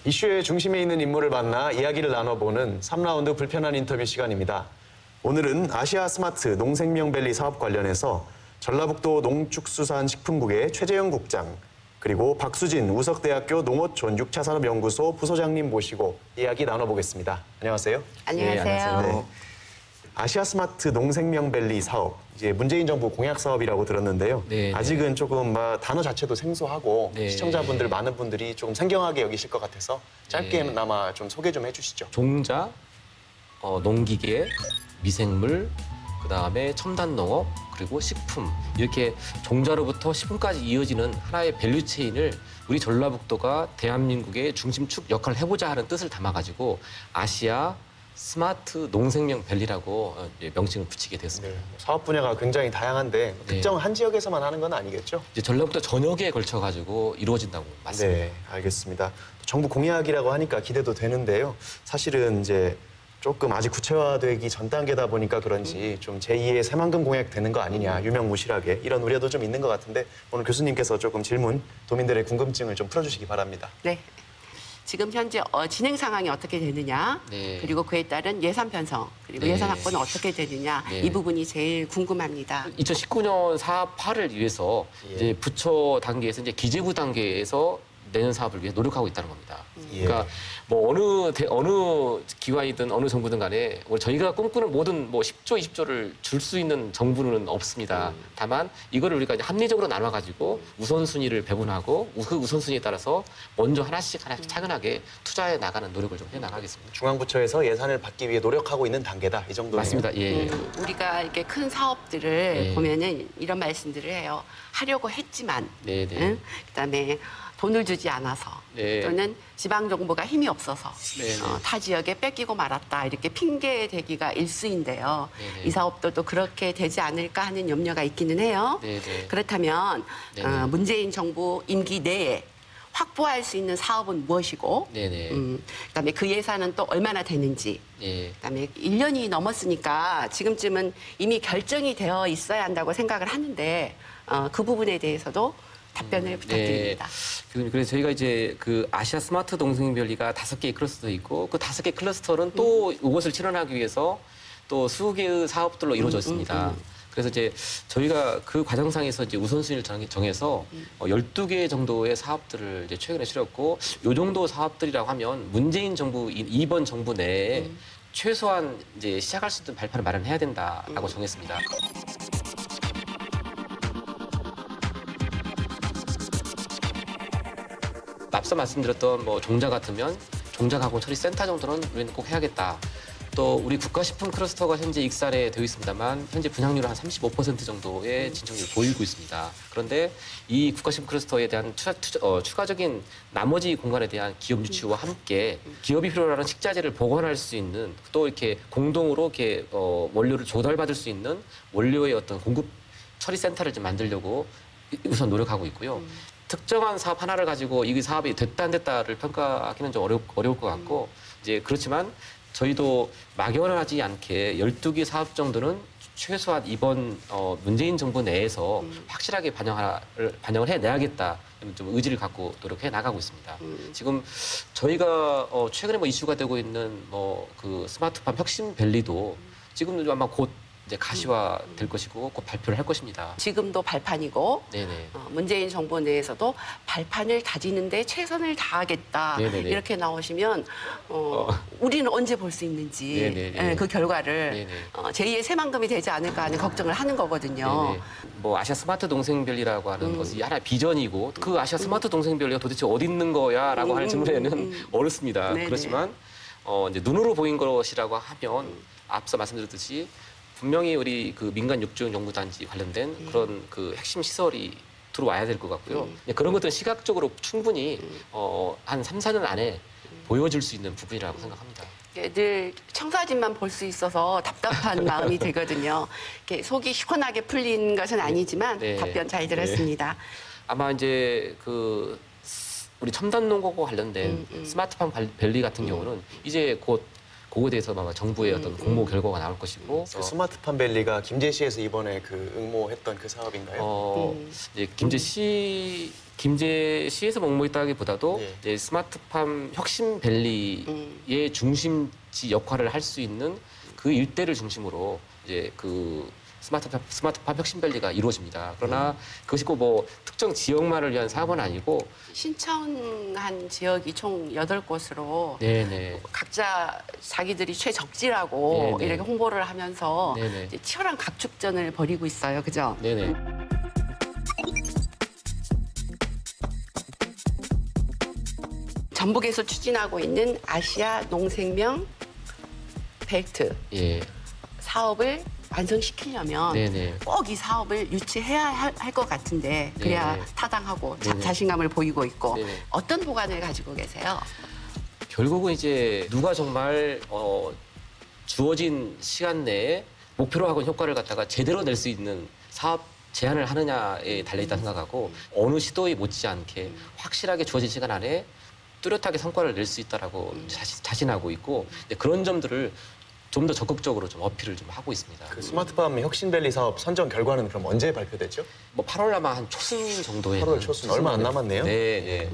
이슈의 중심에 있는 인물을 만나 이야기를 나눠보는 3라운드 불편한 인터뷰 시간입니다. 오늘은 아시아 스마트 농생명밸리 사업 관련해서 전라북도 농축수산식품국의 최재영 국장, 그리고 박수진 우석대학교 농어촌 6차 산업연구소 부소장님 모시고 이야기 나눠보겠습니다. 안녕하세요. 안녕하세요. 네, 안녕하세요. 네. 아시아 스마트 농생명밸리 사업, 이제 문재인 정부 공약 사업이라고 들었는데요. 네, 아직은 조금 단어 자체도 생소하고 네. 시청자분들 많은 분들이 조금 생경하게 여기실 것 같아서 짧게나마 좀 소개 좀 해주시죠. 종자, 농기계, 미생물, 그다음에 첨단 농업, 그리고 식품 이렇게 종자로부터 식품까지 이어지는 하나의 밸류 체인을 우리 전라북도가 대한민국의 중심축 역할을 해보자 하는 뜻을 담아가지고 아시아 스마트 농생명밸리라고 명칭을 붙이게 됐습니다. 네, 사업 분야가 굉장히 다양한데 특정 한 지역에서만 하는 건 아니겠죠? 이제 전라북도 전역에 걸쳐가지고 이루어진다고 맞습니다. 네, 알겠습니다. 정부 공약이라고 하니까 기대도 되는데요. 사실은 이제 조금 아직 구체화되기 전 단계다 보니까 그런지 좀 제2의 새만금 공약 되는 거 아니냐, 유명무실하게 이런 우려도 좀 있는 것 같은데 오늘 교수님께서 조금 질문, 도민들의 궁금증을 좀 풀어주시기 바랍니다. 네. 지금 현재 진행 상황이 어떻게 되느냐, 네. 그리고 그에 따른 예산 편성, 그리고 네. 예산 확보는 어떻게 되느냐, 네. 이 부분이 제일 궁금합니다. 2019년 사업화를 위해서 이제 부처 단계에서 이제 기재부 단계에서 내년 사업을 위해 노력하고 있다는 겁니다. 그러니까 뭐 어느 기관이든 어느 정부든 간에 저희가 꿈꾸는 모든 뭐 10조, 20조를 줄 수 있는 정부는 없습니다. 다만 이거를 우리가 이제 합리적으로 나눠가지고 우선순위를 배분하고 그 우선순위에 따라서 먼저 하나씩 차근하게 투자해 나가는 노력을 좀 해나가겠습니다. 중앙부처에서 예산을 받기 위해 노력하고 있는 단계다, 이 정도네요. 맞습니다. 예. 우리가 이렇게 큰 사업들을 네. 보면은 이런 말씀들을 해요. 하려고 했지만, 네, 네. 응? 그다음에 돈을 주지 않아서, 네. 또는 지방 정부가 힘이 없어서 네, 네. 타 지역에 뺏기고 말았다, 이렇게 핑계 대기가 일수인데요. 네, 네. 이 사업도 또 그렇게 되지 않을까 하는 염려가 있기는 해요. 네, 네. 그렇다면 네, 네. 문재인 정부 임기 내에 확보할 수 있는 사업은 무엇이고, 네네. 그다음에 그 예산은 또 얼마나 되는지, 예. 그다음에 1년이 넘었으니까 지금쯤은 이미 결정이 되어 있어야 한다고 생각을 하는데 그 부분에 대해서도 답변을 부탁드립니다. 네. 그래서 저희가 이제 그 아시아 스마트 농생별리가 5개의 클러스터 있고 그 5개 클러스터는 또 이것을 실현하기 위해서 또 20개의 사업들로 이루어져 있습니다. 그래서 이제 저희가 그 과정상에서 이제 우선순위를 정해서 12개 정도의 사업들을 이제 최근에 추렸고 요 정도 사업들이라고 하면 문재인 정부 이번 정부 내에 최소한 이제 시작할 수 있는 발판을 마련해야 된다라고 정했습니다. 앞서 말씀드렸던 뭐 종자 같으면 종자 가공 처리 센터 정도는 우리는 꼭 해야겠다. 또 우리 국가식품 클러스터가 현재 익산에 되어 있습니다만 현재 분양률은 한 35% 정도의 진척률을 보이고 있습니다. 그런데 이 국가식품 클러스터에 대한 추가적인 나머지 공간에 대한 기업 유치와 함께 기업이 필요로 하는 식자재를 보관할 수 있는 또 이렇게 공동으로 이렇게 원료를 조달받을 수 있는 원료의 어떤 공급 처리 센터를 좀 만들려고 우선 노력하고 있고요. 특정한 사업 하나를 가지고 이 사업이 됐다 안 됐다를 평가하기는 좀 어려울 것 같고 이제 그렇지만 저희도 막연하지 않게 12개 사업 정도는 최소한 이번 문재인 정부 내에서 확실하게 반영을 해내야겠다 좀 의지를 갖고 노력해 나가고 있습니다. 지금 저희가 최근에 뭐 이슈가 되고 있는 뭐 그 스마트팜 혁신밸리도 지금도 아마 곧 이제 가시화될 것이고 곧 발표를 할 것입니다. 지금도 발판이고 네네. 문재인 정부 내에서도 발판을 다지는데 최선을 다하겠다, 네네네. 이렇게 나오시면 우리는 언제 볼 수 있는지 네네네. 그 결과를 네네. 제2의 새만금이 되지 않을까 하는 걱정을 하는 거거든요. 네네. 뭐 아시아 스마트 동생별리라고 하는 것이 하나의 비전이고 그 아시아 스마트 동생별리가 도대체 어디 있는 거야라고 하는 질문에는 어렵습니다. 네네. 그렇지만 이제 눈으로 보인 것이라고 하면 앞서 말씀드렸듯이 분명히 우리 그 민간 육종 연구단지 관련된 그런 그 핵심 시설이 들어와야 될 것 같고요. 그런 것들은 시각적으로 충분히 한 3, 4년 안에 보여줄 수 있는 부분이라고 생각합니다. 늘 청사진만 볼 수 있어서 답답한 마음이 들거든요. 이렇게 속이 시원하게 풀린 것은 아니지만 네. 답변 잘 들었습니다. 아마 이제 그 우리 첨단 농업과 관련된 스마트팜 밸리 같은 경우는 이제 곧 그거에 대해서 아마 정부의 어떤 공모 결과가 나올 것이고 그 스마트팜 밸리가 김제시에서 이번에 그 응모했던 그 사업인가요? 이제 김제시 김제시에서 머물고 있다기보다도 예. 이제 스마트팜 혁신밸리의 중심지 역할을 할 수 있는 그 일대를 중심으로 이제 그 스마트팜 혁신밸리가 이루어집니다. 그러나 그것이 꼭 뭐 특정 지역만을 위한 사업은 아니고 신청한 지역이 총 8곳으로 네네. 각자 자기들이 최적지라고 네네. 이렇게 홍보를 하면서 네네. 이제 치열한 각축전을 벌이고 있어요. 그죠? 네네. 전북에서 추진하고 있는 아시아 농생명 벨트 예. 사업을 완성시키려면 네네. 꼭 이 사업을 유치해야 할 것 같은데 그래야 네네. 타당하고 네네. 자신감을 보이고 있고 네네. 어떤 보관을 가지고 계세요? 결국은 이제 누가 정말 주어진 시간 내에 목표로 하고 효과를 갖다가 제대로 낼 수 있는 사업 제안을 하느냐에 달려있다 생각하고 어느 시도에 못지않게 확실하게 주어진 시간 안에 뚜렷하게 성과를 낼 수 있다라고 자신하고 있고 그런 점들을 좀 더 적극적으로 좀 어필을 좀 하고 있습니다. 그 스마트팜 혁신밸리 사업 선정 결과는 그럼 언제 발표됐죠? 뭐 8월 아마 한 초순 정도에 8월 초순 얼마 안 남았네요. 네, 네.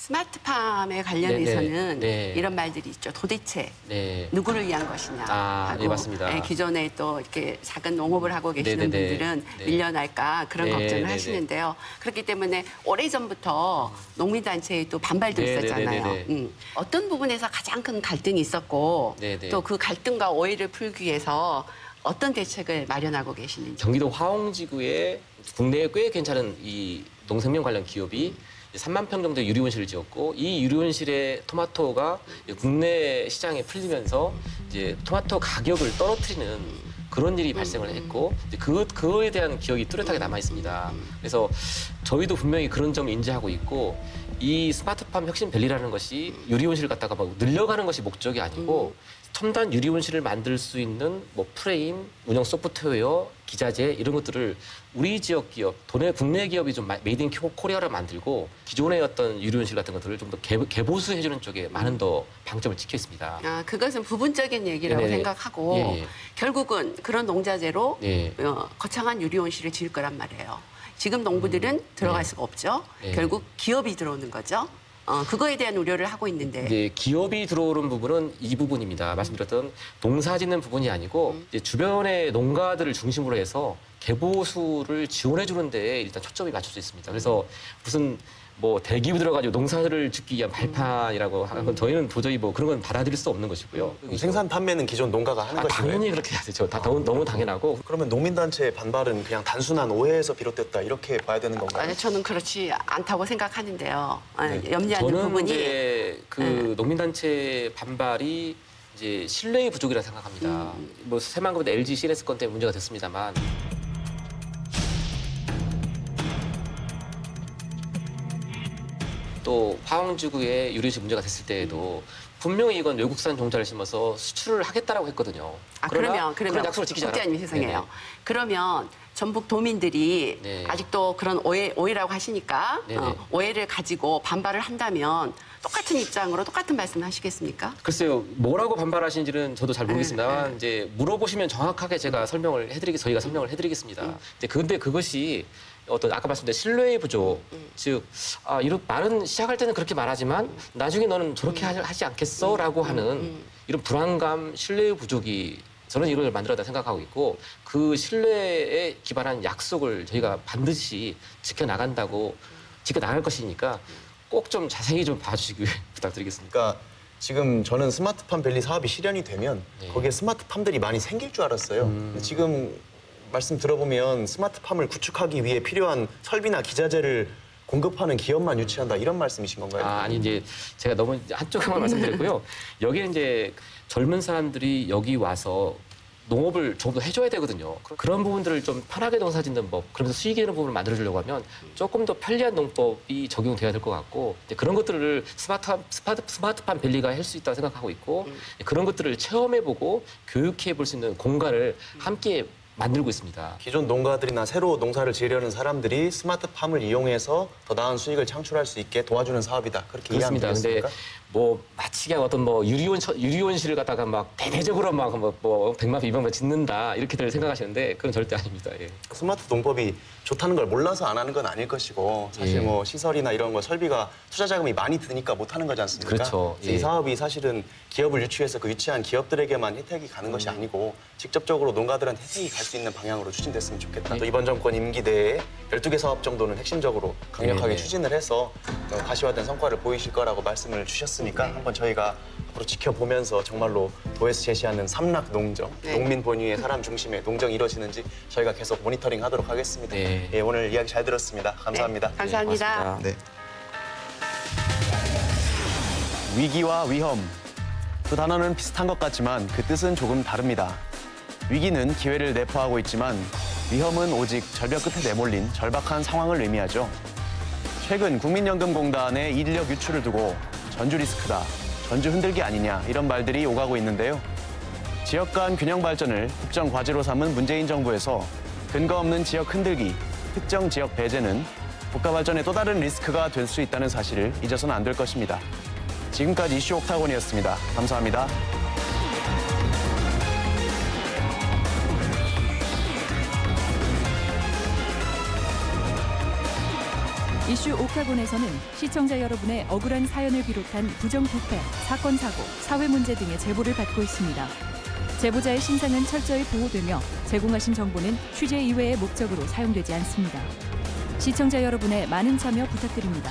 스마트팜에 관련해서는 네. 이런 말들이 있죠. 도대체 네. 누구를 위한 것이냐 아, 하고 예, 맞습니다. 기존에 또 이렇게 작은 농업을 하고 계시는 네네네. 분들은 네. 밀려날까 그런 네, 걱정을 네네. 하시는데요. 그렇기 때문에 오래전부터 농민단체에 또 반발도 있었잖아요. 네네네네. 어떤 부분에서 가장 큰 갈등이 있었고 네네. 또 그 갈등과 오해를 풀기 위해서 어떤 대책을 마련하고 계시는지. 경기도 화홍지구에 국내에 꽤 괜찮은 이 농생명 관련 기업이 3만 평 정도의 유리온실을 지었고 이 유리온실의 토마토가 국내 시장에 풀리면서 이제 토마토 가격을 떨어뜨리는 그런 일이 발생을 했고 이제 그거에 대한 기억이 뚜렷하게 남아 있습니다. 그래서 저희도 분명히 그런 점을 인지하고 있고 이 스마트팜 혁신밸리라는 것이 유리온실을 갖다가 막 늘려가는 것이 목적이 아니고 첨단 유리온실을 만들 수 있는 뭐 프레임, 운영 소프트웨어, 기자재 이런 것들을 우리 지역 기업, 국내 기업이 좀 메이드 인 코리아를 만들고 기존의 어떤 유리온실 같은 것들을 좀 더 개보수해주는 쪽에 많은 더 방점을 찍혀 있습니다. 아, 그것은 부분적인 얘기라고 네네네. 생각하고 예, 예. 결국은 그런 농자재로 예. 거창한 유리온실을 지을 거란 말이에요. 지금 농부들은 들어갈 수가 없죠. 네. 결국 기업이 들어오는 거죠. 그거에 대한 우려를 하고 있는데 이제 기업이 들어오는 부분은 이 부분입니다. 말씀드렸던 농사짓는 부분이 아니고 이제 주변의 농가들을 중심으로 해서 개보수를 지원해 주는 데에 일단 초점이 맞춰져 있습니다. 그래서 무슨 뭐 대기업 들어가지고 농사를 짓기 위한 발판이라고 하는 건 저희는 도저히 뭐 그런 건 받아들일 수 없는 것이고요. 생산 판매는 기존 농가가 하는 것이고요. 당연히 그렇게 해야 되죠. 너무 당연하고. 그러면 농민단체의 반발은 그냥 단순한 오해에서 비롯됐다 이렇게 봐야 되는 건가요? 아니, 저는 그렇지 않다고 생각하는데요. 네. 염려하는 저는 부분이 이제 그 농민단체 반발이 이제 신뢰의 부족이라 생각합니다. 뭐 새만금도 LG CNS 건 때문에 문제가 됐습니다만. 또 화홍지구에 유리온실 문제가 됐을 때에도 분명히 이건 외국산 종자를 심어서 수출을 하겠다라고 했거든요. 그러면 그런 약속을 지키지 않았 국장님 죄송해요. 네네. 그러면 전북 도민들이 네. 아직도 그런 오해라고 하시니까 네네. 오해를 가지고 반발을 한다면 똑같은 입장으로 똑같은 말씀을 하시겠습니까? 글쎄요, 뭐라고 반발하시는지는 저도 잘 모르겠습니다만 이제 물어보시면 정확하게 저희가 설명을 해드리겠습니다. 근데 그것이 어떤 아까 말씀드린 신뢰의 부족, 즉 이런 말은 시작할 때는 그렇게 말하지만 나중에 너는 저렇게 하지 않겠어라고 하는 이런 불안감, 신뢰의 부족이 저는 이걸 만들었다 생각하고 있고 그 신뢰에 기반한 약속을 저희가 반드시 지켜나갈 것이니까 꼭 좀 자세히 좀 봐주시기 부탁드리겠습니다. 그러니까 지금 저는 스마트팜 밸리 사업이 실현이 되면 네. 거기에 스마트팜들이 많이 생길 줄 알았어요. 근데 지금 말씀 들어보면 스마트팜을 구축하기 위해 필요한 설비나 기자재를 공급하는 기업만 유치한다 이런 말씀이신 건가요? 아니 이제 제가 너무 한쪽만 말씀드렸고요. 여기에 이제 젊은 사람들이 여기 와서 농업을 조금 더 해줘야 되거든요. 그런 부분들을 좀 편하게 농사짓는 법, 그러면서 수익이 되는 부분을 만들어주려고 하면 조금 더 편리한 농법이 적용돼야 될 것 같고 그런 것들을 스마트팜 밸리가 할 수 있다고 생각하고 있고 그런 것들을 체험해보고 교육해볼 수 있는 공간을 함께 만들고 있습니다. 기존 농가들이나 새로 농사를 지으려는 사람들이 스마트팜을 이용해서 더 나은 수익을 창출할 수 있게 도와주는 사업이다. 그렇게 이해하면 그렇습니다. 근데 되겠습니까? 뭐 마치 그냥 어떤 뭐 유리온실을 갖다가 막 대대적으로 막뭐 100만, 200만 짓는다 이렇게들 생각하시는데 그건 절대 아닙니다. 예. 스마트 농법이 좋다는 걸 몰라서 안 하는 건 아닐 것이고 사실 예. 뭐 시설이나 이런 거 설비가 투자 자금이 많이 드니까 못 하는 거지 않습니까? 그렇죠. 이 예. 사업이 사실은 기업을 유치해서 그 유치한 기업들에게만 혜택이 가는 것이 아니고 직접적으로 농가들한테 혜택이 갈 수 있는 방향으로 추진됐으면 좋겠다. 예. 또 이번 정권 임기 내에 12개 사업 정도는 핵심적으로 강력하게 네. 추진을 해서 가시화된 성과를 보이실 거라고 말씀을 주셨으니까 한번 저희가 앞으로 지켜보면서 정말로 도에서 제시하는 삼락 농정, 네. 농민 본위의 사람 중심의 농정이 이루어지는지 저희가 계속 모니터링 하도록 하겠습니다. 네. 예, 오늘 이야기 잘 들었습니다. 감사합니다. 네, 감사합니다. 고맙습니다. 네. 위기와 위험. 두 단어는 비슷한 것 같지만 그 뜻은 조금 다릅니다. 위기는 기회를 내포하고 있지만 위험은 오직 절벽 끝에 내몰린 절박한 상황을 의미하죠. 최근 국민연금공단의 인력 유출을 두고 전주 리스크다, 전주 흔들기 아니냐 이런 말들이 오가고 있는데요. 지역 간 균형 발전을 국정 과제로 삼은 문재인 정부에서 근거 없는 지역 흔들기, 특정 지역 배제는 국가 발전의 또 다른 리스크가 될 수 있다는 사실을 잊어서는 안 될 것입니다. 지금까지 이슈 옥타곤이었습니다. 감사합니다. 이슈 옥타곤에서는 시청자 여러분의 억울한 사연을 비롯한 부정부패, 사건 사고, 사회 문제 등의 제보를 받고 있습니다. 제보자의 신상은 철저히 보호되며 제공하신 정보는 취재 이외의 목적으로 사용되지 않습니다. 시청자 여러분의 많은 참여 부탁드립니다.